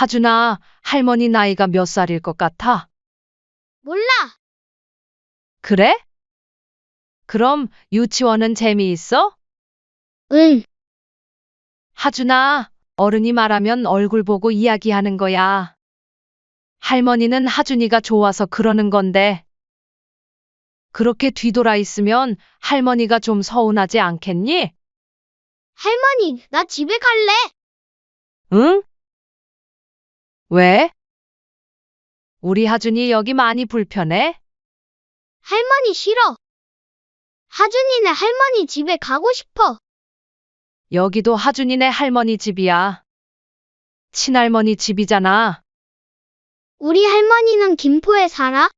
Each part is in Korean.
하준아, 할머니 나이가 몇 살일 것 같아? 몰라. 그래? 그럼 유치원은 재미있어? 응. 하준아, 어른이 말하면 얼굴 보고 이야기하는 거야. 할머니는 하준이가 좋아서 그러는 건데, 그렇게 뒤돌아 있으면 할머니가 좀 서운하지 않겠니? 할머니, 나 집에 갈래. 응? 왜? 우리 하준이 여기 많이 불편해? 할머니 싫어. 하준이네 할머니 집에 가고 싶어. 여기도 하준이네 할머니 집이야. 친할머니 집이잖아. 우리 할머니는 김포에 살아?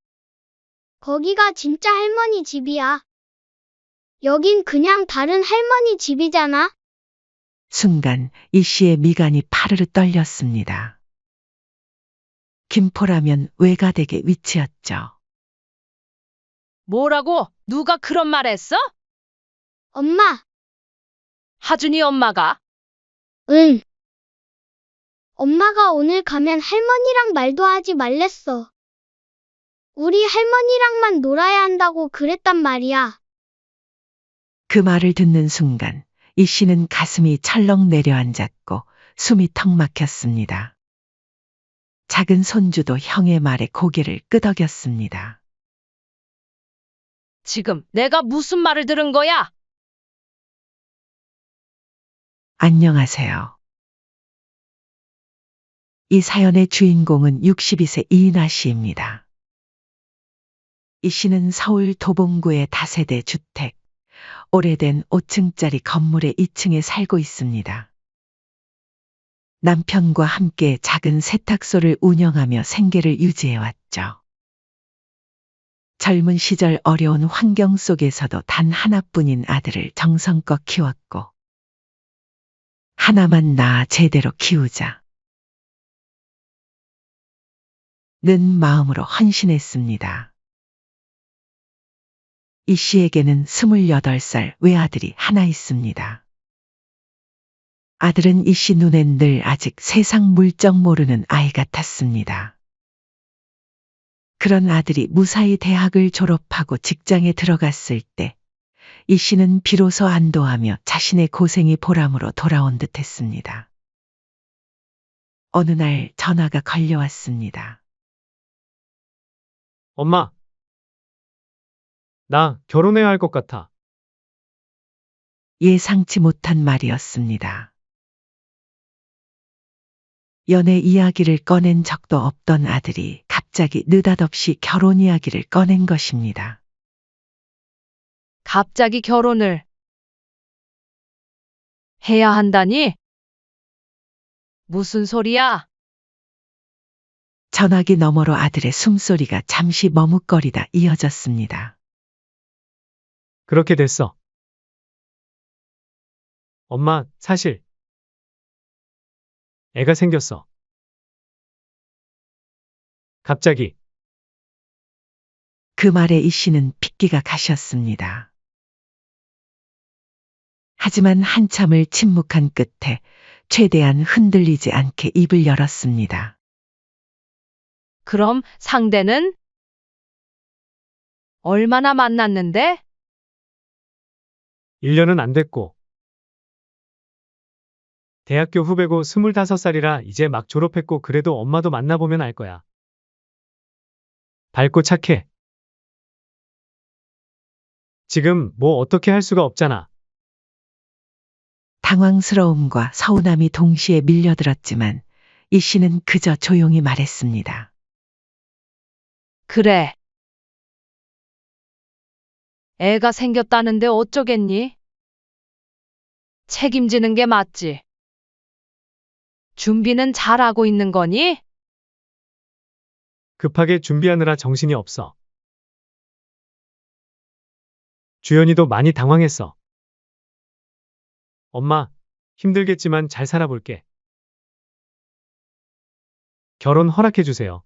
거기가 진짜 할머니 집이야. 여긴 그냥 다른 할머니 집이잖아. 순간 이 씨의 미간이 파르르 떨렸습니다. 김포라면 외가댁의 위치였죠. 뭐라고? 누가 그런 말 했어? 엄마, 하준이 엄마가? 응. 엄마가 오늘 가면 할머니랑 말도 하지 말랬어. 우리 할머니랑만 놀아야 한다고 그랬단 말이야. 그 말을 듣는 순간 이 씨는 가슴이 철렁 내려앉았고 숨이 턱 막혔습니다. 작은 손주도 형의 말에 고개를 끄덕였습니다. 지금 내가 무슨 말을 들은 거야? 안녕하세요. 이 사연의 주인공은 62세 이인아 씨입니다. 이 씨는 서울 도봉구의 다세대 주택, 오래된 5층짜리 건물의 2층에 살고 있습니다. 남편과 함께 작은 세탁소를 운영하며 생계를 유지해왔죠. 젊은 시절 어려운 환경 속에서도 단 하나뿐인 아들을 정성껏 키웠고, 하나만 낳아 제대로 키우자 는 마음으로 헌신했습니다. 이 씨에게는 28살 외아들이 하나 있습니다. 아들은 이 씨 눈엔 늘 아직 세상 물정 모르는 아이 같았습니다. 그런 아들이 무사히 대학을 졸업하고 직장에 들어갔을 때 이 씨는 비로소 안도하며 자신의 고생이 보람으로 돌아온 듯 했습니다. 어느 날 전화가 걸려왔습니다. 엄마, 나 결혼해야 할 것 같아. 예상치 못한 말이었습니다. 연애 이야기를 꺼낸 적도 없던 아들이 갑자기 느닷없이 결혼 이야기를 꺼낸 것입니다. 갑자기 결혼을 해야 한다니? 무슨 소리야? 전화기 너머로 아들의 숨소리가 잠시 머뭇거리다 이어졌습니다. 그렇게 됐어. 엄마, 사실 애가 생겼어. 갑자기. 그 말에 이 씨는 핏기가 가셨습니다. 하지만 한참을 침묵한 끝에 최대한 흔들리지 않게 입을 열었습니다. 그럼 상대는? 얼마나 만났는데? 1년은 안 됐고. 대학교 후배고 25살이라 이제 막 졸업했고 그래도 엄마도 만나보면 알 거야. 밝고 착해. 지금 뭐 어떻게 할 수가 없잖아. 당황스러움과 서운함이 동시에 밀려들었지만 이 씨는 그저 조용히 말했습니다. 그래. 애가 생겼다는데 어쩌겠니? 책임지는 게 맞지. 준비는 잘하고 있는 거니? 급하게 준비하느라 정신이 없어. 주연이도 많이 당황했어. 엄마, 힘들겠지만 잘 살아볼게. 결혼 허락해주세요.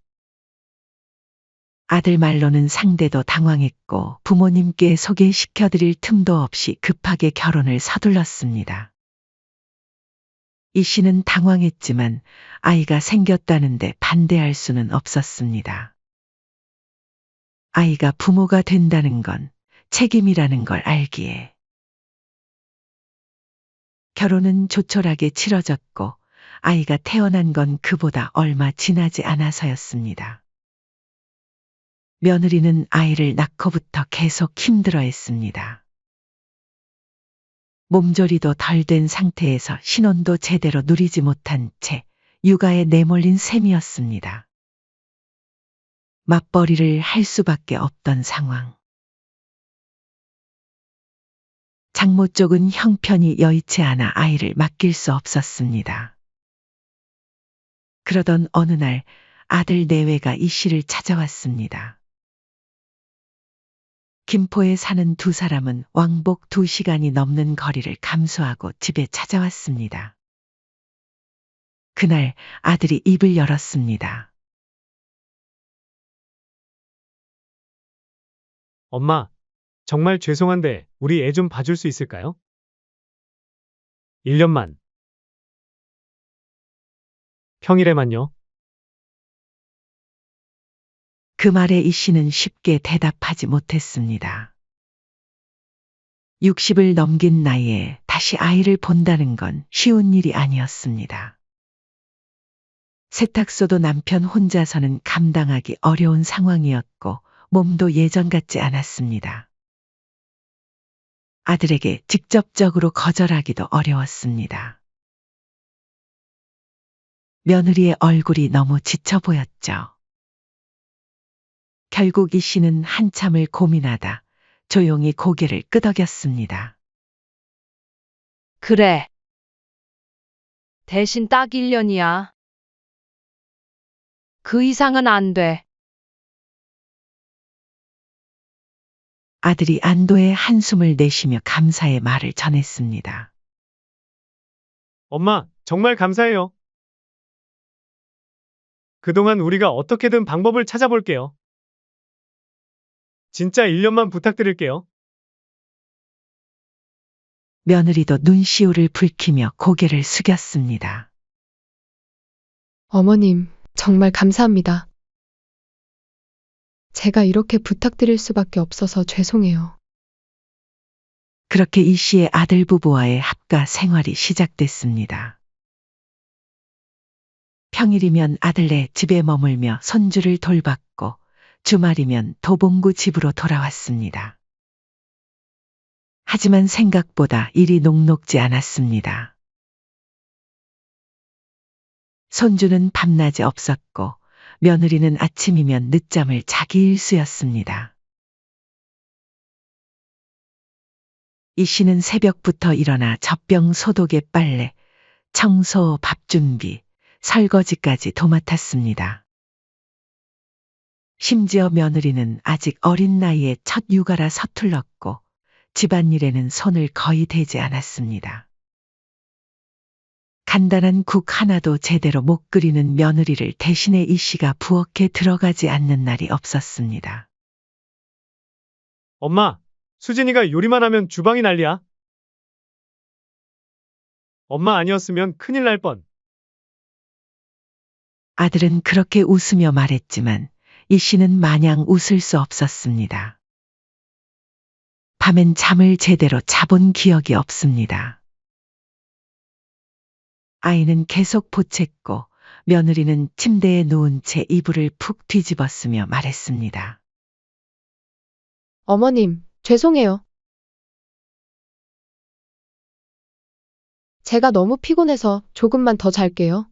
아들 말로는 상대도 당황했고 부모님께 소개시켜드릴 틈도 없이 급하게 결혼을 서둘렀습니다. 이 씨는 당황했지만 아이가 생겼다는데 반대할 수는 없었습니다. 아이가 부모가 된다는 건 책임이라는 걸 알기에. 결혼은 조촐하게 치러졌고 아이가 태어난 건 그보다 얼마 지나지 않아서였습니다. 며느리는 아이를 낳고부터 계속 힘들어했습니다. 몸조리도 덜 된 상태에서 신혼도 제대로 누리지 못한 채 육아에 내몰린 셈이었습니다. 맞벌이를 할 수밖에 없던 상황. 장모 쪽은 형편이 여의치 않아 아이를 맡길 수 없었습니다. 그러던 어느 날 아들 내외가 이 씨를 찾아왔습니다. 김포에 사는 두 사람은 왕복 2시간이 넘는 거리를 감수하고 집에 찾아왔습니다. 그날 아들이 입을 열었습니다. 엄마, 정말 죄송한데 우리 애 좀 봐줄 수 있을까요? 1년만. 평일에만요. 그 말에 이 씨는 쉽게 대답하지 못했습니다. 60을 넘긴 나이에 다시 아이를 본다는 건 쉬운 일이 아니었습니다. 세탁소도 남편 혼자서는 감당하기 어려운 상황이었고 몸도 예전 같지 않았습니다. 아들에게 직접적으로 거절하기도 어려웠습니다. 며느리의 얼굴이 너무 지쳐 보였죠. 결국 이 씨는 한참을 고민하다 조용히 고개를 끄덕였습니다. 그래. 대신 딱 1년이야. 그 이상은 안 돼. 아들이 안도의 한숨을 내쉬며 감사의 말을 전했습니다. 엄마, 정말 감사해요. 그동안 우리가 어떻게든 방법을 찾아볼게요. 진짜 1년만 부탁드릴게요. 며느리도 눈시울을 붉히며 고개를 숙였습니다. 어머님, 정말 감사합니다. 제가 이렇게 부탁드릴 수밖에 없어서 죄송해요. 그렇게 이 씨의 아들 부부와의 합가 생활이 시작됐습니다. 평일이면 아들네 집에 머물며 손주를 돌봤고 주말이면 도봉구 집으로 돌아왔습니다. 하지만 생각보다 일이 녹록지 않았습니다. 손주는 밤낮이 없었고 며느리는 아침이면 늦잠을 자기 일수였습니다. 이 씨는 새벽부터 일어나 젖병 소독에 빨래, 청소, 밥 준비, 설거지까지 도맡았습니다. 심지어 며느리는 아직 어린 나이에 첫 육아라 서툴렀고 집안일에는 손을 거의 대지 않았습니다. 간단한 국 하나도 제대로 못 끓이는 며느리를 대신해 이 씨가 부엌에 들어가지 않는 날이 없었습니다. 엄마, 수진이가 요리만 하면 주방이 난리야. 엄마 아니었으면 큰일 날 뻔. 아들은 그렇게 웃으며 말했지만 이 씨는 마냥 웃을 수 없었습니다. 밤엔 잠을 제대로 자본 기억이 없습니다. 아이는 계속 보챘고 며느리는 침대에 누운 채 이불을 푹 뒤집었으며 말했습니다. 어머님, 죄송해요. 제가 너무 피곤해서 조금만 더 잘게요.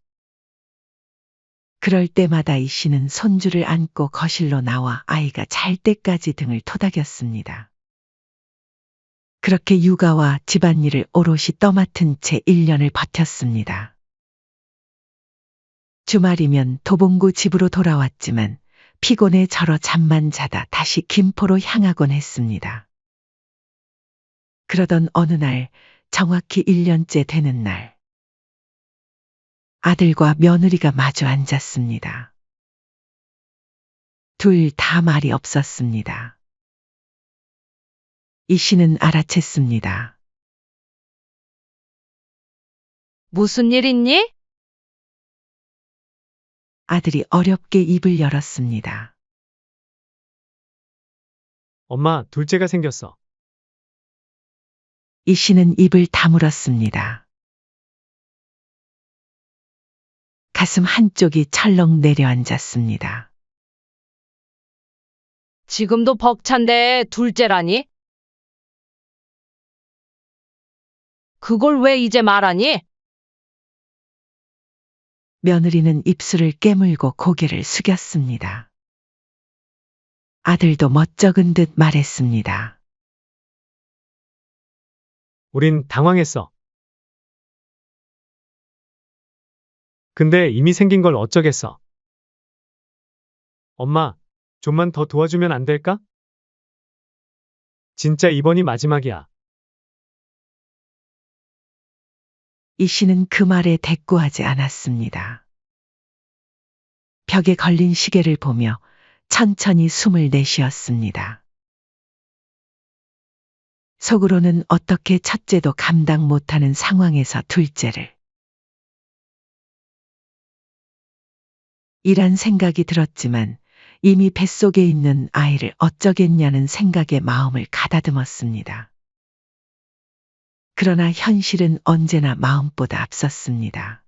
그럴 때마다 이 씨는 손주를 안고 거실로 나와 아이가 잘 때까지 등을 토닥였습니다. 그렇게 육아와 집안일을 오롯이 떠맡은 채 1년을 버텼습니다. 주말이면 도봉구 집으로 돌아왔지만 피곤해 절어 잠만 자다 다시 김포로 향하곤 했습니다. 그러던 어느 날 정확히 1년째 되는 날 아들과 며느리가 마주 앉았습니다. 둘 다 말이 없었습니다. 이 씨는 알아챘습니다. 무슨 일 있니? 아들이 어렵게 입을 열었습니다. 엄마, 둘째가 생겼어. 이 씨는 입을 다물었습니다. 가슴 한쪽이 철렁 내려앉았습니다. 지금도 벅찬데 둘째라니? 그걸 왜 이제 말하니? 며느리는 입술을 깨물고 고개를 숙였습니다. 아들도 멋쩍은 듯 말했습니다. 우린 당황했어. 근데 이미 생긴 걸 어쩌겠어. 엄마, 좀만 더 도와주면 안 될까? 진짜 이번이 마지막이야. 이 씨는 그 말에 대꾸하지 않았습니다. 벽에 걸린 시계를 보며 천천히 숨을 내쉬었습니다. 속으로는 어떻게 첫째도 감당 못하는 상황에서 둘째를. 이란 생각이 들었지만 이미 뱃속에 있는 아이를 어쩌겠냐는 생각에 마음을 가다듬었습니다. 그러나 현실은 언제나 마음보다 앞섰습니다.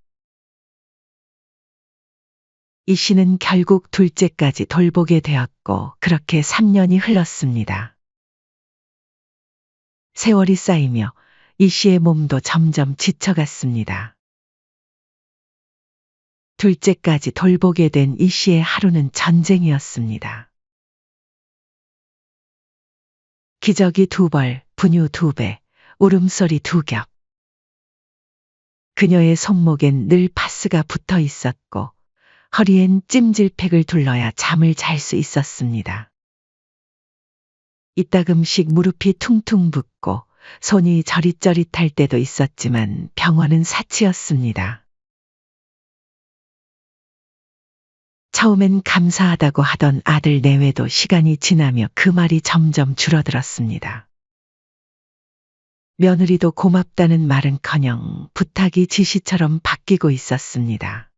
이 씨는 결국 둘째까지 돌보게 되었고 그렇게 3년이 흘렀습니다. 세월이 쌓이며 이 씨의 몸도 점점 지쳐갔습니다. 둘째까지 돌보게 된 이 씨의 하루는 전쟁이었습니다. 기저귀 2벌, 분유 2배, 울음소리 2겹. 그녀의 손목엔 늘 파스가 붙어 있었고 허리엔 찜질팩을 둘러야 잠을 잘 수 있었습니다. 이따금씩 무릎이 퉁퉁 붓고 손이 저릿저릿할 때도 있었지만 병원은 사치였습니다. 처음엔 감사하다고 하던 아들 내외도 시간이 지나며 그 말이 점점 줄어들었습니다. 며느리도 고맙다는 말은커녕 부탁이 지시처럼 바뀌고 있었습니다.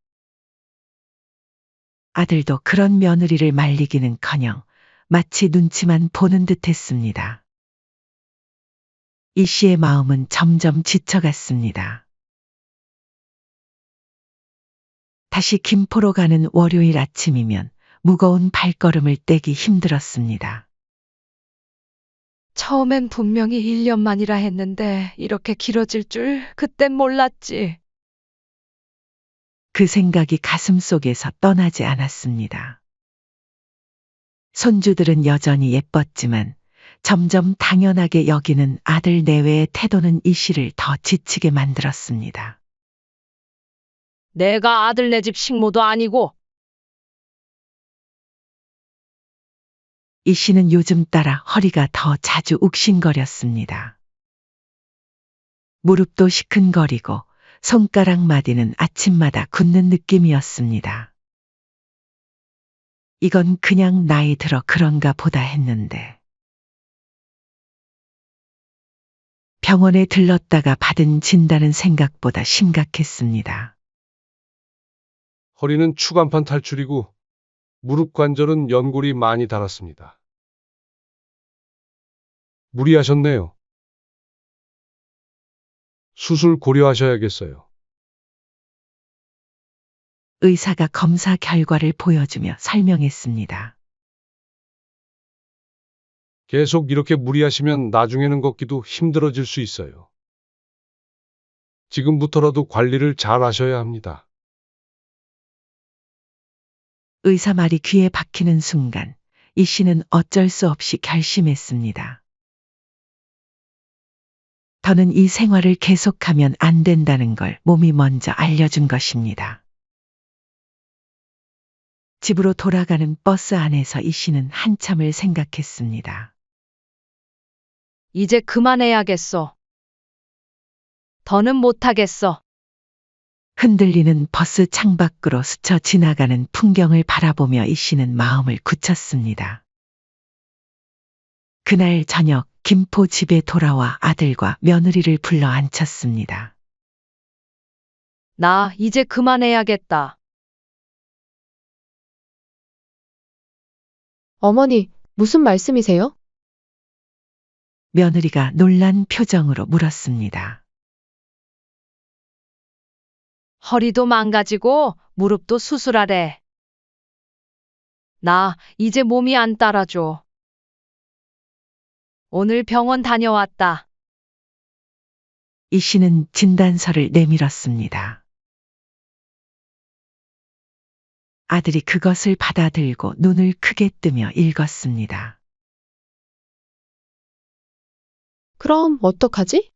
아들도 그런 며느리를 말리기는커녕 마치 눈치만 보는 듯했습니다. 이 씨의 마음은 점점 지쳐갔습니다. 다시 김포로 가는 월요일 아침이면 무거운 발걸음을 떼기 힘들었습니다. 처음엔 분명히 1년만이라 했는데 이렇게 길어질 줄 그땐 몰랐지. 그 생각이 가슴속에서 떠나지 않았습니다. 손주들은 여전히 예뻤지만 점점 당연하게 여기는 아들 내외의 태도는 이 씨를 더 지치게 만들었습니다. 내가 아들네 집 식모도 아니고. 이 씨는 요즘 따라 허리가 더 자주 욱신거렸습니다. 무릎도 시큰거리고 손가락 마디는 아침마다 굳는 느낌이었습니다. 이건 그냥 나이 들어 그런가 보다 했는데. 병원에 들렀다가 받은 진단은 생각보다 심각했습니다. 허리는 추간판 탈출이고 무릎 관절은 연골이 많이 닳았습니다. 무리하셨네요. 수술 고려하셔야겠어요. 의사가 검사 결과를 보여주며 설명했습니다. 계속 이렇게 무리하시면 나중에는 걷기도 힘들어질 수 있어요. 지금부터라도 관리를 잘 하셔야 합니다. 의사 말이 귀에 박히는 순간 이 씨는 어쩔 수 없이 결심했습니다. 더는 이 생활을 계속하면 안 된다는 걸 몸이 먼저 알려준 것입니다. 집으로 돌아가는 버스 안에서 이 씨는 한참을 생각했습니다. 이제 그만해야겠어. 더는 못하겠어. 흔들리는 버스 창밖으로 스쳐 지나가는 풍경을 바라보며 이 씨는 마음을 굳혔습니다. 그날 저녁 김포 집에 돌아와 아들과 며느리를 불러 앉혔습니다. 나 이제 그만해야겠다. 어머니, 무슨 말씀이세요? 며느리가 놀란 표정으로 물었습니다. 허리도 망가지고 무릎도 수술하래. 나 이제 몸이 안 따라줘. 오늘 병원 다녀왔다. 이 씨는 진단서를 내밀었습니다. 아들이 그것을 받아들고 눈을 크게 뜨며 읽었습니다. 그럼 어떡하지?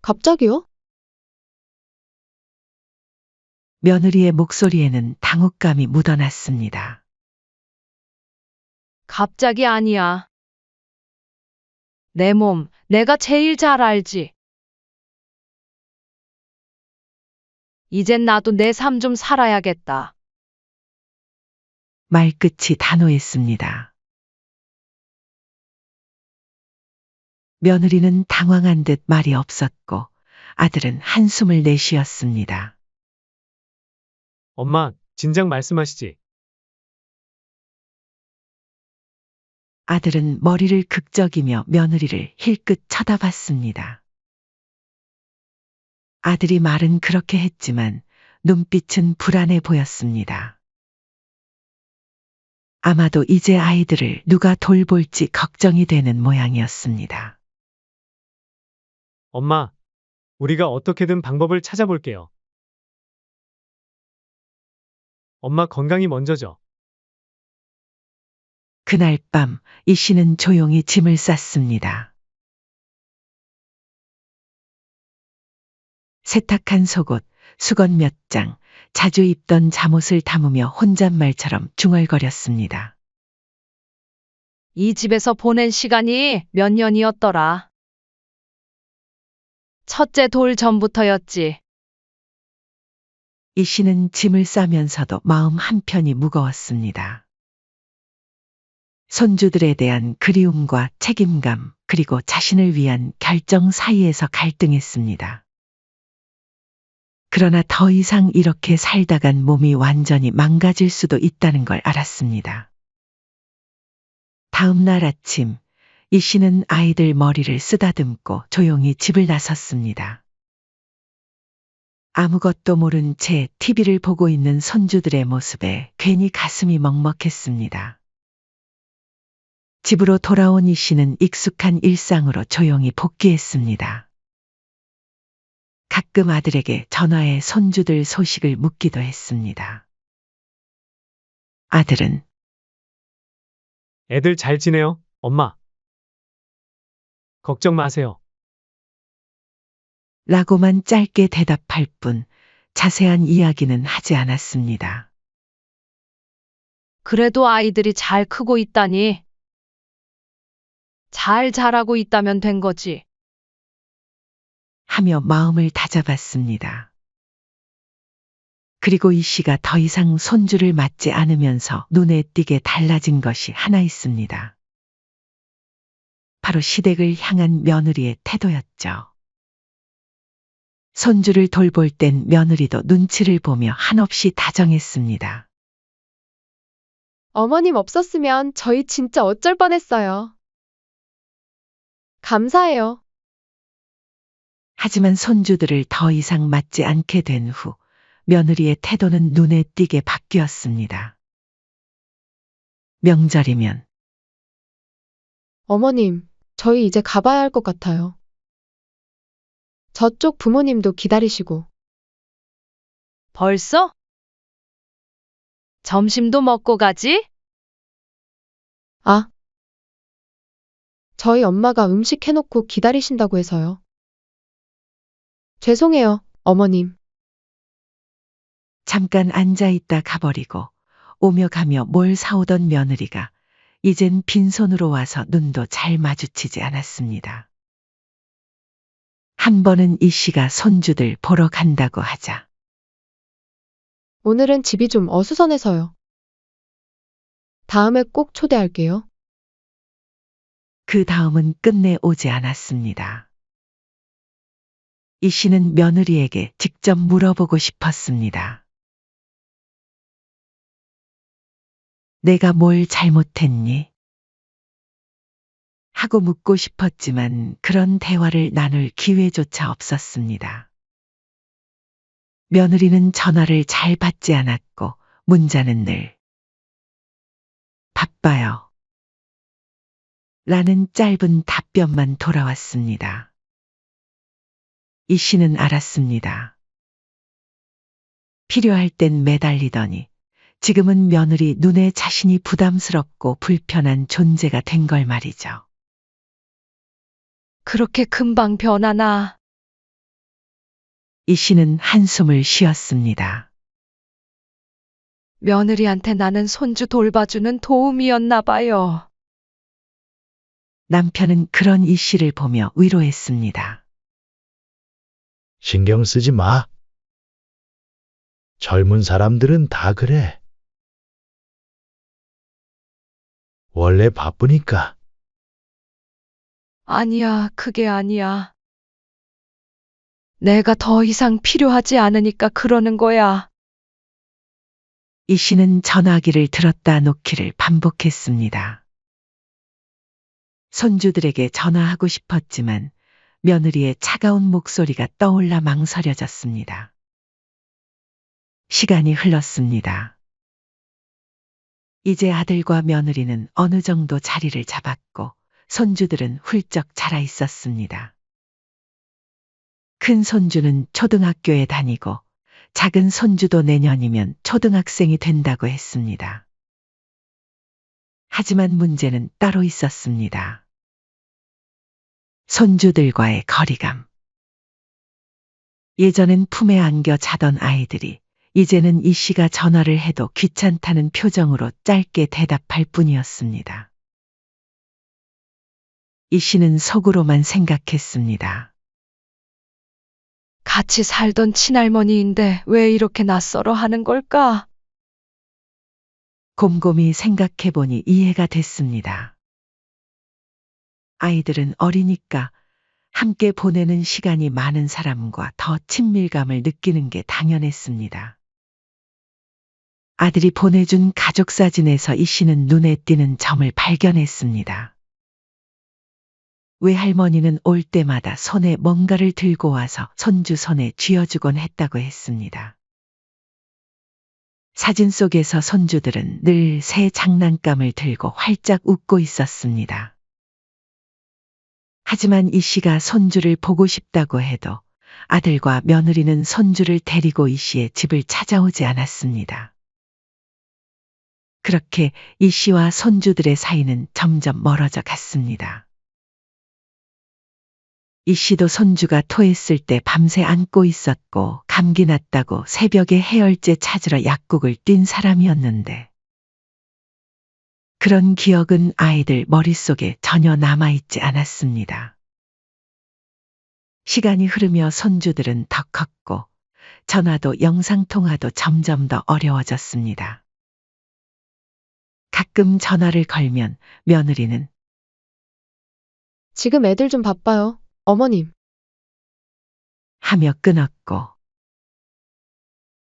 갑자기요? 며느리의 목소리에는 당혹감이 묻어났습니다. 갑자기 아니야. 내 몸, 내가 제일 잘 알지. 이젠 나도 내 삶 좀 살아야겠다. 말끝이 단호했습니다. 며느리는 당황한 듯 말이 없었고 아들은 한숨을 내쉬었습니다. 엄마, 진작 말씀하시지. 아들은 머리를 극적이며 며느리를 힐끗 쳐다봤습니다. 아들이 말은 그렇게 했지만 눈빛은 불안해 보였습니다. 아마도 이제 아이들을 누가 돌볼지 걱정이 되는 모양이었습니다. 엄마, 우리가 어떻게든 방법을 찾아볼게요. 엄마 건강이 먼저죠. 그날 밤 이 씨는 조용히 짐을 쌌습니다. 세탁한 속옷, 수건 몇 장, 자주 입던 잠옷을 담으며 혼잣말처럼 중얼거렸습니다. 이 집에서 보낸 시간이 몇 년이었더라. 첫째 돌 전부터였지. 이 씨는 짐을 싸면서도 마음 한편이 무거웠습니다. 손주들에 대한 그리움과 책임감, 그리고 자신을 위한 결정 사이에서 갈등했습니다. 그러나 더 이상 이렇게 살다간 몸이 완전히 망가질 수도 있다는 걸 알았습니다. 다음 날 아침, 이 씨는 아이들 머리를 쓰다듬고 조용히 집을 나섰습니다. 아무것도 모른 채 TV를 보고 있는 손주들의 모습에 괜히 가슴이 먹먹했습니다. 집으로 돌아온 이 씨는 익숙한 일상으로 조용히 복귀했습니다. 가끔 아들에게 전화해 손주들 소식을 묻기도 했습니다. 아들은 애들 잘 지내요, 엄마? 걱정 마세요. 라고만 짧게 대답할 뿐 자세한 이야기는 하지 않았습니다. 그래도 아이들이 잘 크고 있다니. 잘 자라고 있다면 된 거지. 하며 마음을 다잡았습니다. 그리고 이 씨가 더 이상 손주를 맞지 않으면서 눈에 띄게 달라진 것이 하나 있습니다. 바로 시댁을 향한 며느리의 태도였죠. 손주를 돌볼 땐 며느리도 눈치를 보며 한없이 다정했습니다. 어머님 없었으면 저희 진짜 어쩔 뻔했어요. 감사해요. 하지만 손주들을 더 이상 맞지 않게 된 후 며느리의 태도는 눈에 띄게 바뀌었습니다. 명절이면 어머님, 저희 이제 가봐야 할 것 같아요. 저쪽 부모님도 기다리시고. 벌써? 점심도 먹고 가지? 아, 저희 엄마가 음식 해놓고 기다리신다고 해서요. 죄송해요, 어머님. 잠깐 앉아있다 가버리고 오며 가며 뭘 사오던 며느리가 이젠 빈손으로 와서 눈도 잘 마주치지 않았습니다. 한 번은 이 씨가 손주들 보러 간다고 하자 오늘은 집이 좀 어수선해서요. 다음에 꼭 초대할게요. 그 다음은 끝내 오지 않았습니다. 이 씨는 며느리에게 직접 물어보고 싶었습니다. 내가 뭘 잘못했니? 하고 묻고 싶었지만 그런 대화를 나눌 기회조차 없었습니다. 며느리는 전화를 잘 받지 않았고 문자는 늘 바빠요. 라는 짧은 답변만 돌아왔습니다. 이 씨는 알았습니다. 필요할 땐 매달리더니 지금은 며느리 눈에 자신이 부담스럽고 불편한 존재가 된 걸 말이죠. 그렇게 금방 변하나? 이 씨는 한숨을 쉬었습니다. 며느리한테 나는 손주 돌봐주는 도움이었나 봐요. 남편은 그런 이 씨를 보며 위로했습니다. 신경 쓰지 마. 젊은 사람들은 다 그래. 원래 바쁘니까. 아니야, 그게 아니야. 내가 더 이상 필요하지 않으니까 그러는 거야. 이 씨는 전화기를 들었다 놓기를 반복했습니다. 손주들에게 전화하고 싶었지만 며느리의 차가운 목소리가 떠올라 망설여졌습니다. 시간이 흘렀습니다. 이제 아들과 며느리는 어느 정도 자리를 잡았고 손주들은 훌쩍 자라 있었습니다. 큰 손주는 초등학교에 다니고 작은 손주도 내년이면 초등학생이 된다고 했습니다. 하지만 문제는 따로 있었습니다. 손주들과의 거리감. 예전엔 품에 안겨 자던 아이들이 이제는 이 씨가 전화를 해도 귀찮다는 표정으로 짧게 대답할 뿐이었습니다. 이 씨는 속으로만 생각했습니다. 같이 살던 친할머니인데 왜 이렇게 낯설어 하는 걸까? 곰곰이 생각해보니 이해가 됐습니다. 아이들은 어리니까 함께 보내는 시간이 많은 사람과 더 친밀감을 느끼는 게 당연했습니다. 아들이 보내준 가족 사진에서 이 씨는 눈에 띄는 점을 발견했습니다. 외할머니는 올 때마다 손에 뭔가를 들고 와서 손주 손에 쥐어주곤 했다고 했습니다. 사진 속에서 손주들은 늘 새 장난감을 들고 활짝 웃고 있었습니다. 하지만 이 씨가 손주를 보고 싶다고 해도 아들과 며느리는 손주를 데리고 이 씨의 집을 찾아오지 않았습니다. 그렇게 이 씨와 손주들의 사이는 점점 멀어져 갔습니다. 이 씨도 손주가 토했을 때 밤새 안고 있었고 감기 났다고 새벽에 해열제 찾으러 약국을 뛴 사람이었는데 그런 기억은 아이들 머릿속에 전혀 남아있지 않았습니다. 시간이 흐르며 손주들은 더 컸고 전화도 영상통화도 점점 더 어려워졌습니다. 가끔 전화를 걸면 며느리는 지금 애들 좀 바빠요. 어머님. 하며 끊었고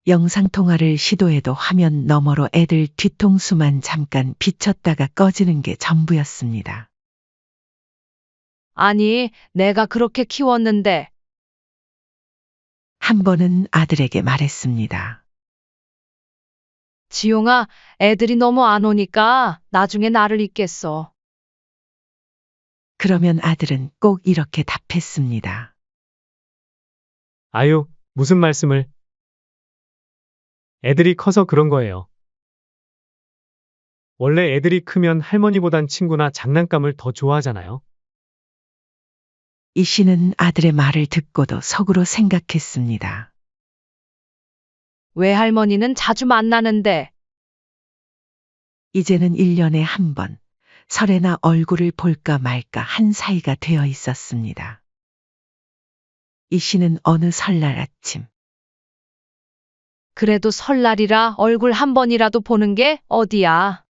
영상통화를 시도해도 화면 너머로 애들 뒤통수만 잠깐 비쳤다가 꺼지는 게 전부였습니다. 아니, 내가 그렇게 키웠는데. 한 번은 아들에게 말했습니다. 지용아, 애들이 너무 안 오니까 나중에 나를 잊겠어. 그러면 아들은 꼭 이렇게 답했습니다. 아유, 무슨 말씀을. 애들이 커서 그런 거예요. 원래 애들이 크면 할머니보단 친구나 장난감을 더 좋아하잖아요. 이 씨는 아들의 말을 듣고도 속으로 생각했습니다. 외할머니는 자주 만나는데. 이제는 1년에 한 번 설에나 얼굴을 볼까 말까 한 사이가 되어 있었습니다. 이 씨는 어느 설날 아침 그래도 설날이라 얼굴 한 번이라도 보는 게 어디야.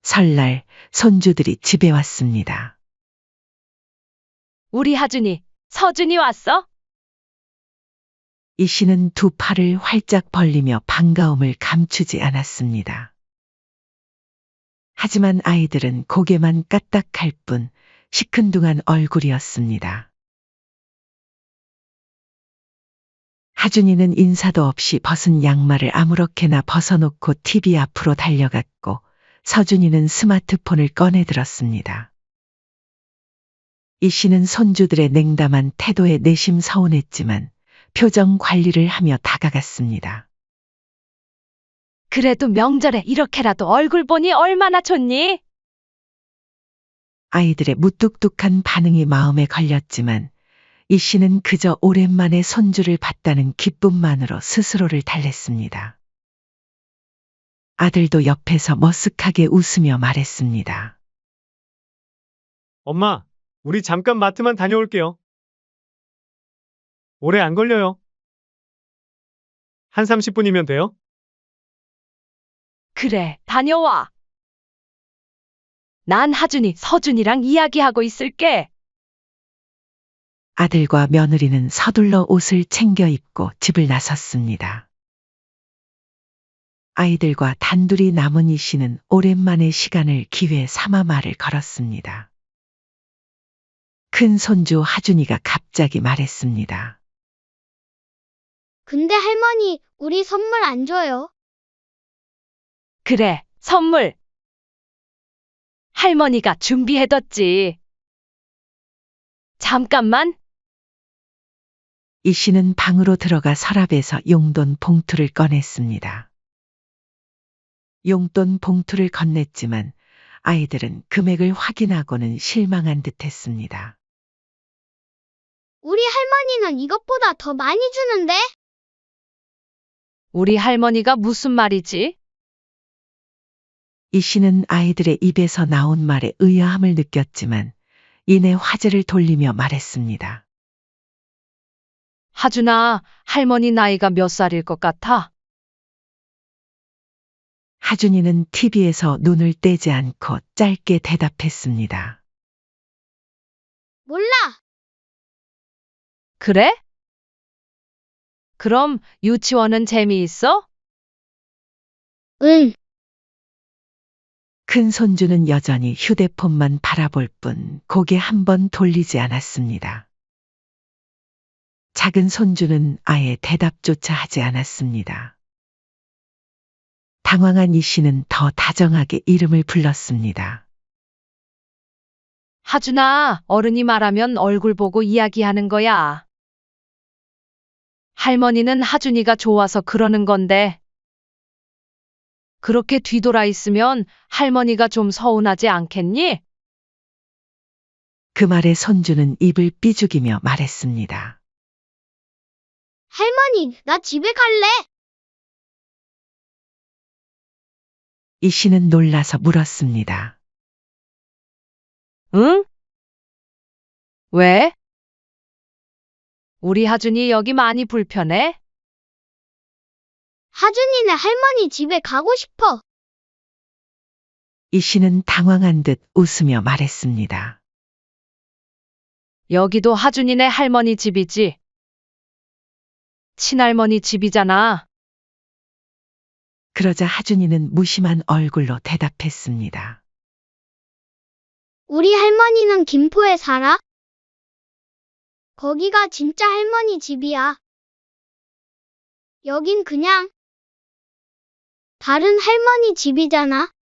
설날 손주들이 집에 왔습니다. 우리 하준이 서준이 왔어? 이 씨는 두 팔을 활짝 벌리며 반가움을 감추지 않았습니다. 하지만 아이들은 고개만 까딱할 뿐 시큰둥한 얼굴이었습니다. 하준이는 인사도 없이 벗은 양말을 아무렇게나 벗어놓고 TV 앞으로 달려갔고 서준이는 스마트폰을 꺼내 들었습니다. 이 씨는 손주들의 냉담한 태도에 내심 서운했지만 표정 관리를 하며 다가갔습니다. 그래도 명절에 이렇게라도 얼굴 보니 얼마나 좋니? 아이들의 무뚝뚝한 반응이 마음에 걸렸지만 이 씨는 그저 오랜만에 손주를 봤다는 기쁨만으로 스스로를 달랬습니다. 아들도 옆에서 머쓱하게 웃으며 말했습니다. 엄마, 우리 잠깐 마트만 다녀올게요. 오래 안 걸려요. 한 30분이면 돼요? 그래, 다녀와. 난 하준이, 서준이랑 이야기하고 있을게. 아들과 며느리는 서둘러 옷을 챙겨 입고 집을 나섰습니다. 아이들과 단둘이 남은 이 씨는 오랜만에 시간을 기회 삼아 말을 걸었습니다. 큰 손주 하준이가 갑자기 말했습니다. 근데 할머니, 우리 선물 안 줘요. 그래, 선물. 할머니가 준비해뒀지. 잠깐만. 이 씨는 방으로 들어가 서랍에서 용돈 봉투를 꺼냈습니다. 용돈 봉투를 건넸지만 아이들은 금액을 확인하고는 실망한 듯 했습니다. 우리 할머니는 이것보다 더 많이 주는데? 우리 할머니가 무슨 말이지? 이 씨는 아이들의 입에서 나온 말에 의아함을 느꼈지만 이내 화제를 돌리며 말했습니다. 하준아, 할머니 나이가 몇 살일 것 같아? 하준이는 TV에서 눈을 떼지 않고 짧게 대답했습니다. 몰라. 그래? 그럼 유치원은 재미있어? 응. 큰 손주는 여전히 휴대폰만 바라볼 뿐 고개 한 번 돌리지 않았습니다. 작은 손주는 아예 대답조차 하지 않았습니다. 당황한 이 씨는 더 다정하게 이름을 불렀습니다. 하준아, 어른이 말하면 얼굴 보고 이야기하는 거야. 할머니는 하준이가 좋아서 그러는 건데. 그렇게 뒤돌아 있으면 할머니가 좀 서운하지 않겠니? 그 말에 손주는 입을 삐죽이며 말했습니다. 할머니, 나 집에 갈래. 이 씨는 놀라서 물었습니다. 응? 왜? 우리 하준이 여기 많이 불편해? 하준이네 할머니 집에 가고 싶어. 이 씨는 당황한 듯 웃으며 말했습니다. 여기도 하준이네 할머니 집이지. 친할머니 집이잖아. 그러자 하준이는 무심한 얼굴로 대답했습니다. 우리 할머니는 김포에 살아? 거기가 진짜 할머니 집이야. 여긴 그냥 다른 할머니 집이잖아.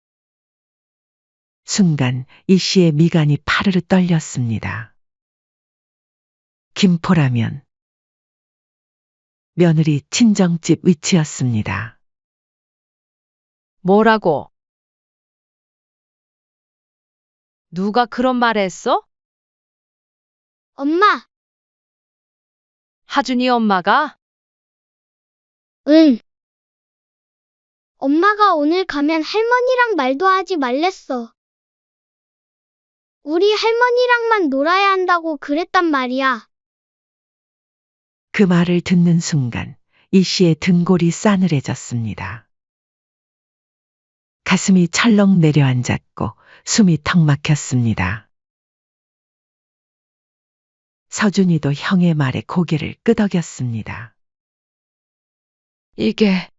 순간 이 씨의 미간이 파르르 떨렸습니다. 김포라면 며느리 친정집 위치였습니다. 뭐라고? 누가 그런 말 했어? 엄마, 하준이 엄마가? 응. 엄마가 오늘 가면 할머니랑 말도 하지 말랬어. 우리 할머니랑만 놀아야 한다고 그랬단 말이야. 그 말을 듣는 순간 이 씨의 등골이 싸늘해졌습니다. 가슴이 철렁 내려앉았고 숨이 턱 막혔습니다. 서준이도 형의 말에 고개를 끄덕였습니다. 이게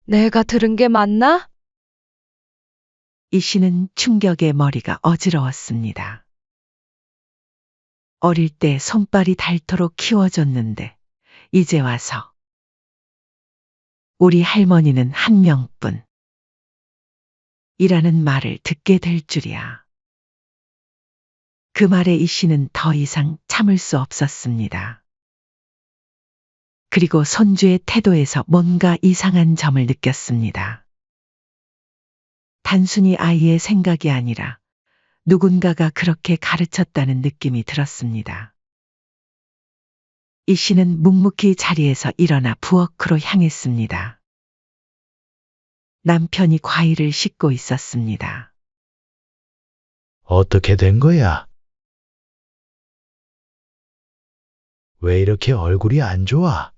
내가 들은 게 맞나? 이 씨는 충격에 머리가 어지러웠습니다. 어릴 때 손발이 닳도록 키워줬는데 이제 와서 우리 할머니는 한 명뿐 이라는 말을 듣게 될 줄이야. 그 말에 이 씨는 더 이상 참을 수 없었습니다. 그리고 손주의 태도에서 뭔가 이상한 점을 느꼈습니다. 단순히 아이의 생각이 아니라 누군가가 그렇게 가르쳤다는 느낌이 들었습니다. 이 씨는 묵묵히 자리에서 일어나 부엌으로 향했습니다. 남편이 과일을 씻고 있었습니다. 어떻게 된 거야? 왜 이렇게 얼굴이 안 좋아?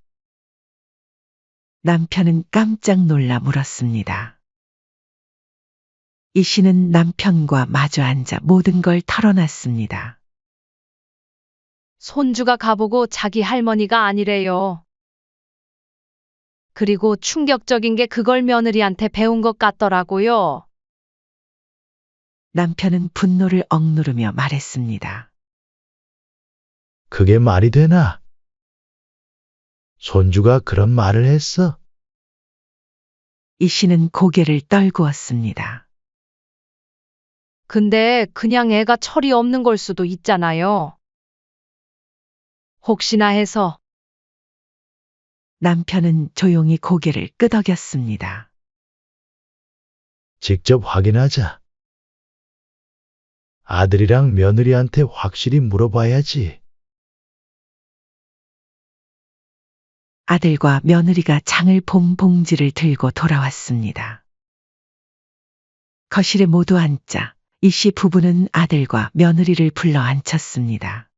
남편은 깜짝 놀라 물었습니다. 이 씨는 남편과 마주 앉아 모든 걸 털어놨습니다. 손주가 가보고 자기 할머니가 아니래요. 그리고 충격적인 게 그걸 며느리한테 배운 것 같더라고요. 남편은 분노를 억누르며 말했습니다. 그게 말이 되나? 손주가 그런 말을 했어? 이 씨는 고개를 떨구었습니다. 근데 그냥 애가 철이 없는 걸 수도 있잖아요. 혹시나 해서. 남편은 조용히 고개를 끄덕였습니다. 직접 확인하자. 아들이랑 며느리한테 확실히 물어봐야지. 아들과 며느리가 장을 본 봉지를 들고 돌아왔습니다. 거실에 모두 앉자 이 씨 부부는 아들과 며느리를 불러 앉혔습니다.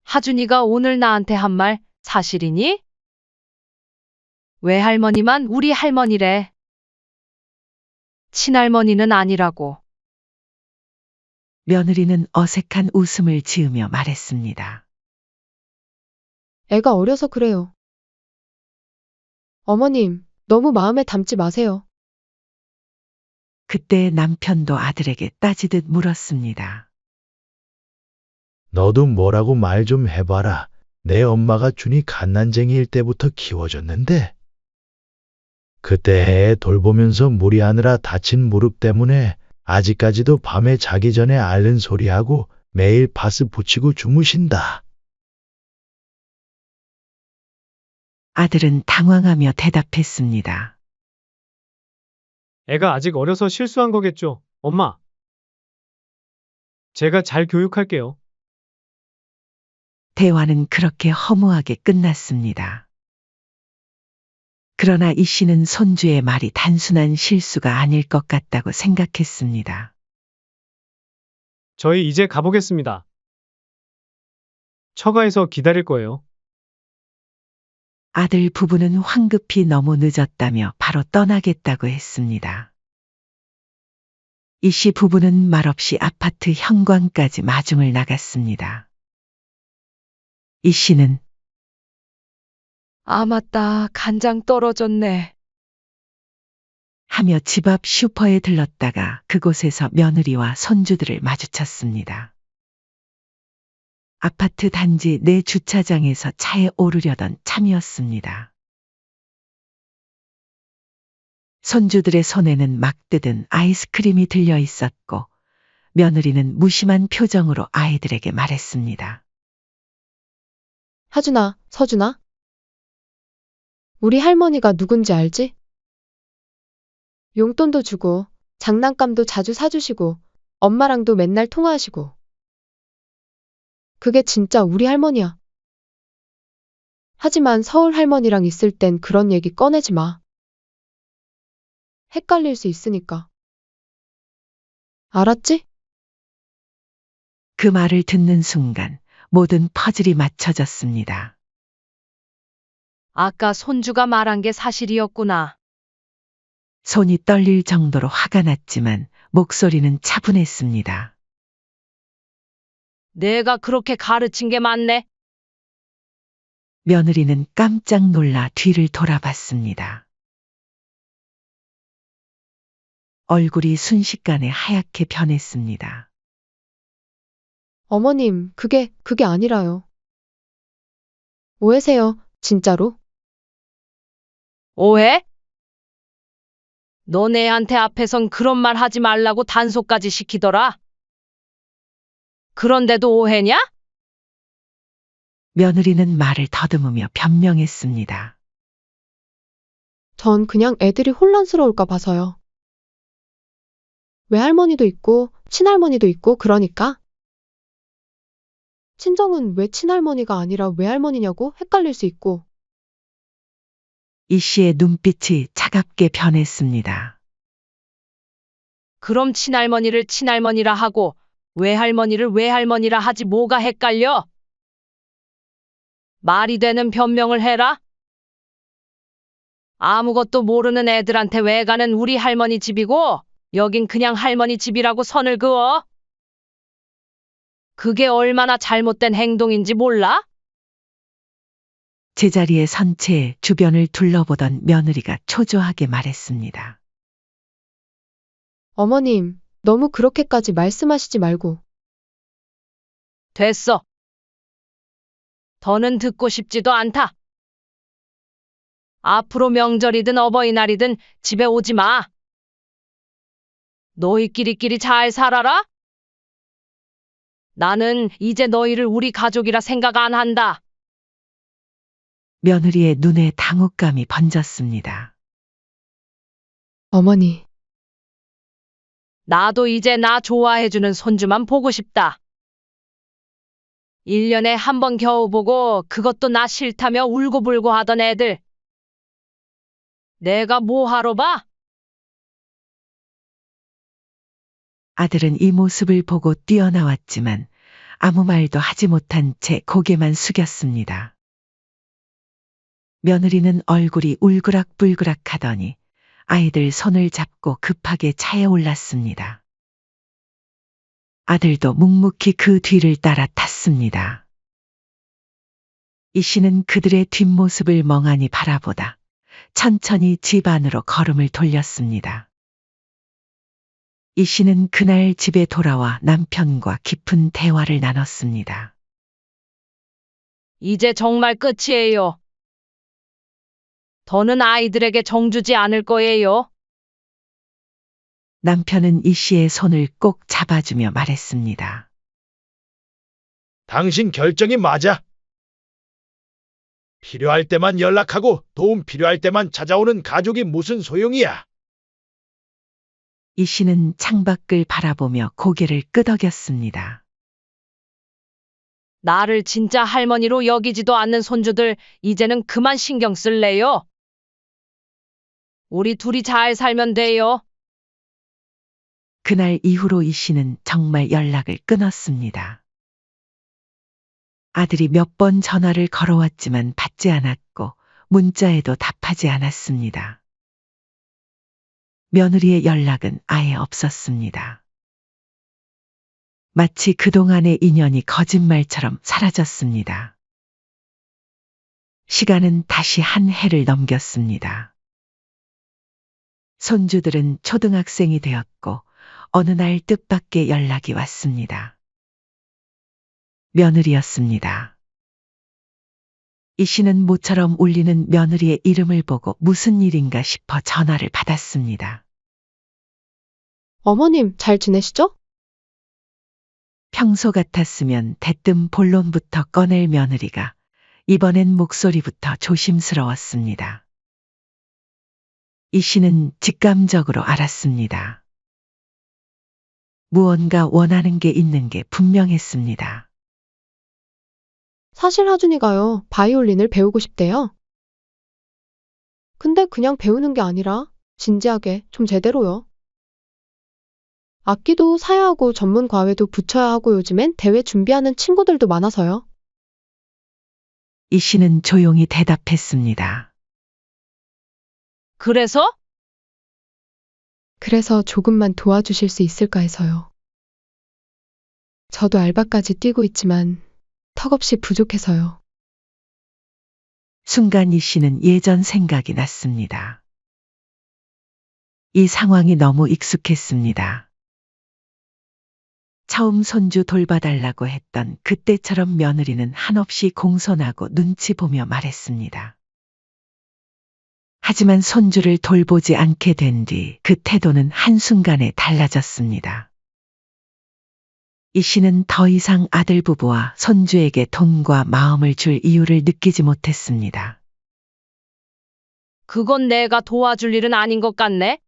하준이가 오늘 나한테 한 말 사실이니? 외할머니만 우리 할머니래. 친할머니는 아니라고. 며느리는 어색한 웃음을 지으며 말했습니다. 애가 어려서 그래요. 어머님, 너무 마음에 담지 마세요. 그때 남편도 아들에게 따지듯 물었습니다. 너도 뭐라고 말 좀 해봐라. 내 엄마가 준이 갓난쟁이일 때부터 키워줬는데. 그때 애 돌보면서 무리하느라 다친 무릎 때문에 아직까지도 밤에 자기 전에 앓는 소리하고 매일 파스 붙이고 주무신다. 아들은 당황하며 대답했습니다. 애가 아직 어려서 실수한 거겠죠, 엄마. 제가 잘 교육할게요. 대화는 그렇게 허무하게 끝났습니다. 그러나 이 씨는 손주의 말이 단순한 실수가 아닐 것 같다고 생각했습니다. 저희 이제 가보겠습니다. 처가에서 기다릴 거예요. 아들 부부는 황급히 너무 늦었다며 바로 떠나겠다고 했습니다. 이 씨 부부는 말없이 아파트 현관까지 마중을 나갔습니다. 이 씨는 아, 맞다. 간장 떨어졌네. 하며 집 앞 슈퍼에 들렀다가 그곳에서 며느리와 손주들을 마주쳤습니다. 아파트 단지 내 주차장에서 차에 오르려던 참이었습니다. 손주들의 손에는 막 뜯은 아이스크림이 들려 있었고 며느리는 무심한 표정으로 아이들에게 말했습니다. 하준아, 서준아. 우리 할머니가 누군지 알지? 용돈도 주고, 장난감도 자주 사주시고, 엄마랑도 맨날 통화하시고. 그게 진짜 우리 할머니야. 하지만 서울 할머니랑 있을 땐 그런 얘기 꺼내지 마. 헷갈릴 수 있으니까. 알았지? 그 말을 듣는 순간 모든 퍼즐이 맞춰졌습니다. 아까 손주가 말한 게 사실이었구나. 손이 떨릴 정도로 화가 났지만 목소리는 차분했습니다. 내가 그렇게 가르친 게 맞네. 며느리는 깜짝 놀라 뒤를 돌아봤습니다. 얼굴이 순식간에 하얗게 변했습니다. 어머님, 그게 아니라요. 오해세요, 진짜로? 오해? 너네한테 앞에선 그런 말 하지 말라고 단속까지 시키더라. 그런데도 오해냐? 며느리는 말을 더듬으며 변명했습니다. 전 그냥 애들이 혼란스러울까 봐서요. 외할머니도 있고, 친할머니도 있고, 그러니까. 친정은 왜 친할머니가 아니라 외할머니냐고 헷갈릴 수 있고. 이 씨의 눈빛이 차갑게 변했습니다. 그럼 친할머니를 친할머니라 하고 외할머니를 외할머니라 하지 뭐가 헷갈려? 말이 되는 변명을 해라. 아무것도 모르는 애들한테 외가는 우리 할머니 집이고 여긴 그냥 할머니 집이라고 선을 그어? 그게 얼마나 잘못된 행동인지 몰라? 제자리에 선 채 주변을 둘러보던 며느리가 초조하게 말했습니다. 어머님, 너무 그렇게까지 말씀하시지 말고. 됐어. 더는 듣고 싶지도 않다. 앞으로 명절이든 어버이날이든 집에 오지 마. 너희끼리끼리 잘 살아라. 나는 이제 너희를 우리 가족이라 생각 안 한다. 며느리의 눈에 당혹감이 번졌습니다. 어머니, 나도 이제 나 좋아해주는 손주만 보고 싶다. 1년에 한 번 겨우 보고 그것도 나 싫다며 울고불고 하던 애들. 내가 뭐 하러 봐? 아들은 이 모습을 보고 뛰어나왔지만 아무 말도 하지 못한 채 고개만 숙였습니다. 며느리는 얼굴이 울그락불그락 하더니 아이들 손을 잡고 급하게 차에 올랐습니다. 아들도 묵묵히 그 뒤를 따라 탔습니다. 이 씨는 그들의 뒷모습을 멍하니 바라보다 천천히 집 안으로 걸음을 돌렸습니다. 이 씨는 그날 집에 돌아와 남편과 깊은 대화를 나눴습니다. 이제 정말 끝이에요. 더는 아이들에게 정주지 않을 거예요. 남편은 이 씨의 손을 꼭 잡아주며 말했습니다. 당신 결정이 맞아. 필요할 때만 연락하고 도움 필요할 때만 찾아오는 가족이 무슨 소용이야. 이 씨는 창밖을 바라보며 고개를 끄덕였습니다. 나를 진짜 할머니로 여기지도 않는 손주들 이제는 그만 신경 쓸래요. 우리 둘이 잘 살면 돼요. 그날 이후로 이 씨는 정말 연락을 끊었습니다. 아들이 몇 번 전화를 걸어왔지만 받지 않았고 문자에도 답하지 않았습니다. 며느리의 연락은 아예 없었습니다. 마치 그동안의 인연이 거짓말처럼 사라졌습니다. 시간은 다시 한 해를 넘겼습니다. 손주들은 초등학생이 되었고 어느 날 뜻밖의 연락이 왔습니다. 며느리였습니다. 이 씨는 모처럼 울리는 며느리의 이름을 보고 무슨 일인가 싶어 전화를 받았습니다. 어머님, 잘 지내시죠? 평소 같았으면 대뜸 본론부터 꺼낼 며느리가 이번엔 목소리부터 조심스러웠습니다. 이 씨는 직감적으로 알았습니다. 무언가 원하는 게 있는 게 분명했습니다. 사실 하준이가요, 바이올린을 배우고 싶대요. 근데 그냥 배우는 게 아니라 진지하게 좀 제대로요. 악기도 사야 하고 전문 과외도 붙여야 하고 요즘엔 대회 준비하는 친구들도 많아서요. 이 씨는 조용히 대답했습니다. 그래서? 그래서 조금만 도와주실 수 있을까 해서요. 저도 알바까지 뛰고 있지만 턱없이 부족해서요. 순간 이 씨는 예전 생각이 났습니다. 이 상황이 너무 익숙했습니다. 처음 손주 돌봐달라고 했던 그때처럼 며느리는 한없이 공손하고 눈치 보며 말했습니다. 하지만 손주를 돌보지 않게 된 뒤 그 태도는 한순간에 달라졌습니다. 이 씨는 더 이상 아들 부부와 손주에게 돈과 마음을 줄 이유를 느끼지 못했습니다. 그건 내가 도와줄 일은 아닌 것 같네.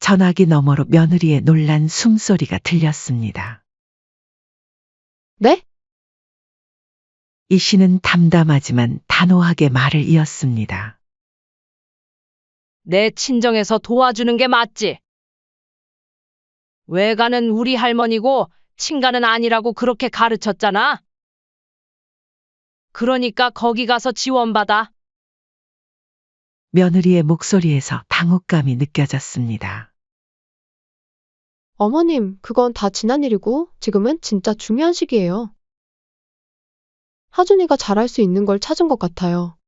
전화기 너머로 며느리의 놀란 숨소리가 들렸습니다. 네? 이 씨는 담담하지만 단호하게 말을 이었습니다. 내 친정에서 도와주는 게 맞지. 외가는 우리 할머니고 친가는 아니라고 그렇게 가르쳤잖아. 그러니까 거기 가서 지원받아. 며느리의 목소리에서 당혹감이 느껴졌습니다. 어머님, 그건 다 지난 일이고 지금은 진짜 중요한 시기예요. 하준이가 잘할 수 있는 걸 찾은 것 같아요.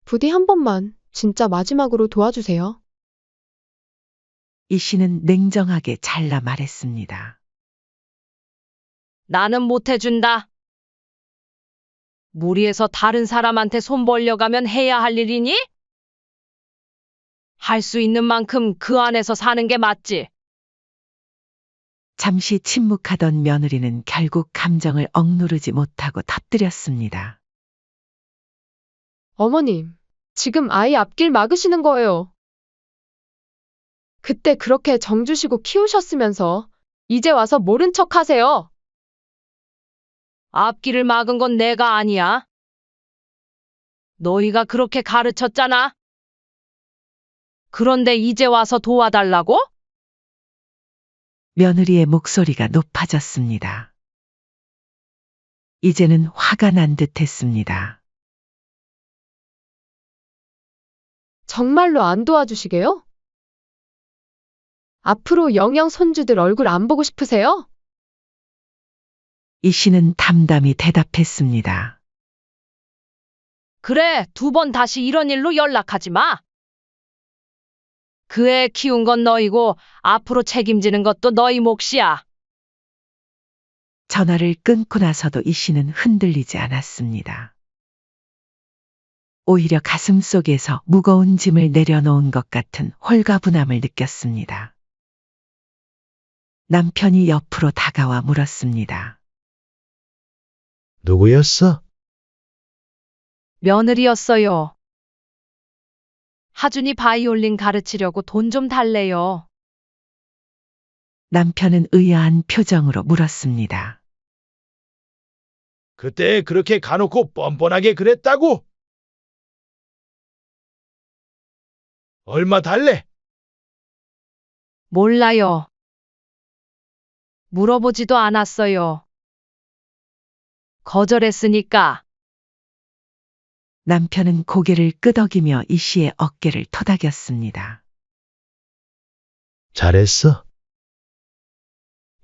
부디 한 번만 진짜 마지막으로 도와주세요. 이 씨는 냉정하게 잘라 말했습니다. 나는 못 해준다. 무리해서 다른 사람한테 손 벌려가면 해야 할 일이니? 할 수 있는 만큼 그 안에서 사는 게 맞지. 잠시 침묵하던 며느리는 결국 감정을 억누르지 못하고 터뜨렸습니다. 어머님, 지금 아이 앞길 막으시는 거예요. 그때 그렇게 정주시고 키우셨으면서 이제 와서 모른 척 하세요. 앞길을 막은 건 내가 아니야. 너희가 그렇게 가르쳤잖아. 그런데 이제 와서 도와달라고? 며느리의 목소리가 높아졌습니다. 이제는 화가 난 듯했습니다. 정말로 안 도와주시게요? 앞으로 영영 손주들 얼굴 안 보고 싶으세요? 이 씨는 담담히 대답했습니다. 그래, 2번 다시 이런 일로 연락하지 마. 그 애 키운 건 너희고 앞으로 책임지는 것도 너희 몫이야. 전화를 끊고 나서도 이 씨는 흔들리지 않았습니다. 오히려 가슴 속에서 무거운 짐을 내려놓은 것 같은 홀가분함을 느꼈습니다. 남편이 옆으로 다가와 물었습니다. 누구였어? 며느리였어요. 하준이 바이올린 가르치려고 돈 좀 달래요. 남편은 의아한 표정으로 물었습니다. 그때 그렇게 가놓고 뻔뻔하게 그랬다고? 얼마 달래? 몰라요. 물어보지도 않았어요. 거절했으니까. 남편은 고개를 끄덕이며 이 씨의 어깨를 토닥였습니다. 잘했어.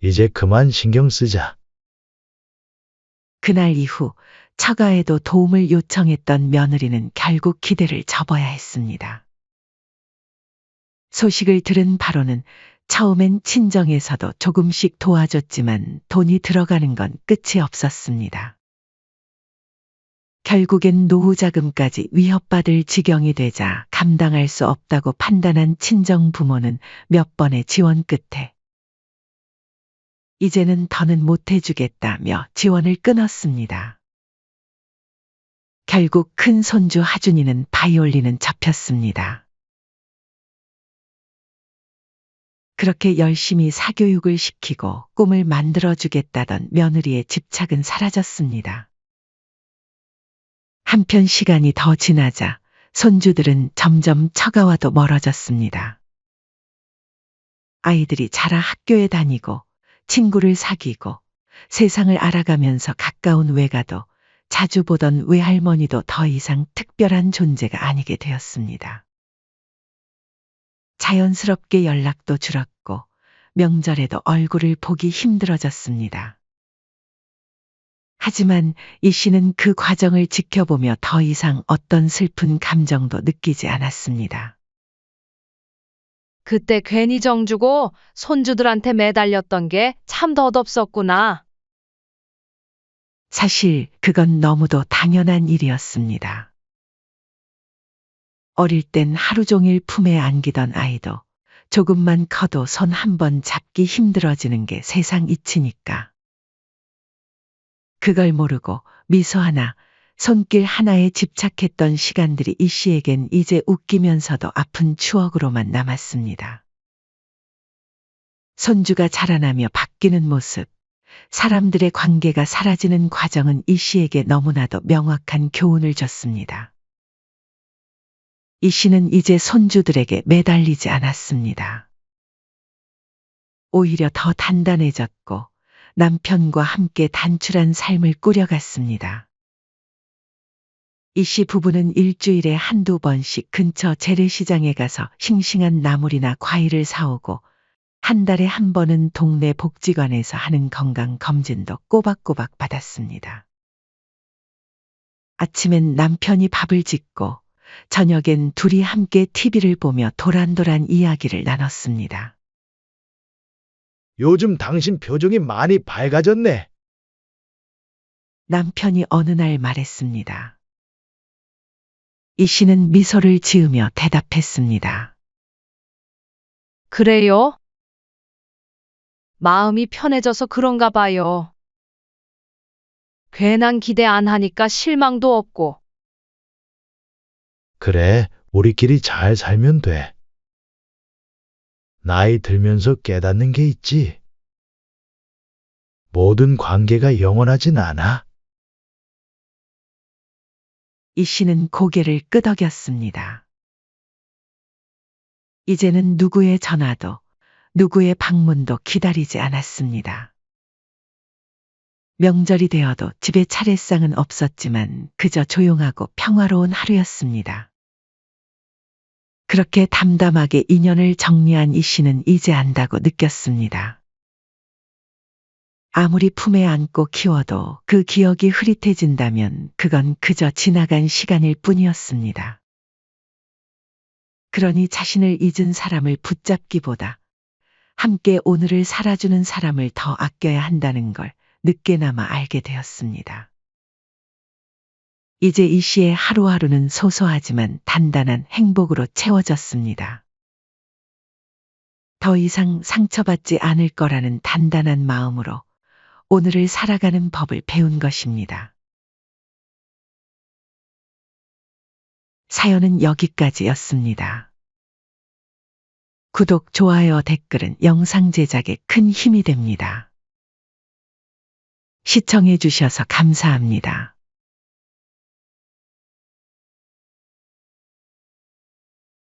이제 그만 신경 쓰자. 그날 이후 처가에도 도움을 요청했던 며느리는 결국 기대를 접어야 했습니다. 소식을 들은 바로는 처음엔 친정에서도 조금씩 도와줬지만 돈이 들어가는 건 끝이 없었습니다. 결국엔 노후자금까지 위협받을 지경이 되자 감당할 수 없다고 판단한 친정 부모는 몇 번의 지원 끝에 이제는 더는 못해주겠다며 지원을 끊었습니다. 결국 큰 손주 하준이는 바이올린은 접혔습니다. 그렇게 열심히 사교육을 시키고 꿈을 만들어주겠다던 며느리의 집착은 사라졌습니다. 한편 시간이 더 지나자 손주들은 점점 처가와도 멀어졌습니다. 아이들이 자라 학교에 다니고 친구를 사귀고 세상을 알아가면서 가까운 외가도 자주 보던 외할머니도 더 이상 특별한 존재가 아니게 되었습니다. 자연스럽게 연락도 줄었고 명절에도 얼굴을 보기 힘들어졌습니다. 하지만 이 씨는 그 과정을 지켜보며 더 이상 어떤 슬픈 감정도 느끼지 않았습니다. 그때 괜히 정주고 손주들한테 매달렸던 게 참 덧없었구나. 사실 그건 너무도 당연한 일이었습니다. 어릴 땐 하루 종일 품에 안기던 아이도 조금만 커도 손 한 번 잡기 힘들어지는 게 세상 이치니까. 그걸 모르고 미소 하나, 손길 하나에 집착했던 시간들이 이 씨에겐 이제 웃기면서도 아픈 추억으로만 남았습니다. 손주가 자라나며 바뀌는 모습, 사람들의 관계가 사라지는 과정은 이 씨에게 너무나도 명확한 교훈을 줬습니다. 이 씨는 이제 손주들에게 매달리지 않았습니다. 오히려 더 단단해졌고 남편과 함께 단출한 삶을 꾸려갔습니다. 이 씨 부부는 일주일에 한두 번씩 근처 재래시장에 가서 싱싱한 나물이나 과일을 사오고 한 달에 한 번은 동네 복지관에서 하는 건강 검진도 꼬박꼬박 받았습니다. 아침엔 남편이 밥을 짓고 저녁엔 둘이 함께 TV를 보며 도란도란 이야기를 나눴습니다. 요즘 당신 표정이 많이 밝아졌네. 남편이 어느 날 말했습니다. 이 씨는 미소를 지으며 대답했습니다. 그래요? 마음이 편해져서 그런가 봐요. 괜한 기대 안 하니까 실망도 없고. 그래, 우리끼리 잘 살면 돼. 나이 들면서 깨닫는 게 있지. 모든 관계가 영원하진 않아. 이 씨는 고개를 끄덕였습니다. 이제는 누구의 전화도 누구의 방문도 기다리지 않았습니다. 명절이 되어도 집에 차례상은 없었지만 그저 조용하고 평화로운 하루였습니다. 그렇게 담담하게 인연을 정리한 이 씨는 이제 안다고 느꼈습니다. 아무리 품에 안고 키워도 그 기억이 흐릿해진다면 그건 그저 지나간 시간일 뿐이었습니다. 그러니 자신을 잊은 사람을 붙잡기보다 함께 오늘을 살아주는 사람을 더 아껴야 한다는 걸 늦게나마 알게 되었습니다. 이제 이 씨의 하루하루는 소소하지만 단단한 행복으로 채워졌습니다. 더 이상 상처받지 않을 거라는 단단한 마음으로 오늘을 살아가는 법을 배운 것입니다. 사연은 여기까지였습니다. 구독, 좋아요, 댓글은 영상 제작에 큰 힘이 됩니다. 시청해 주셔서 감사합니다.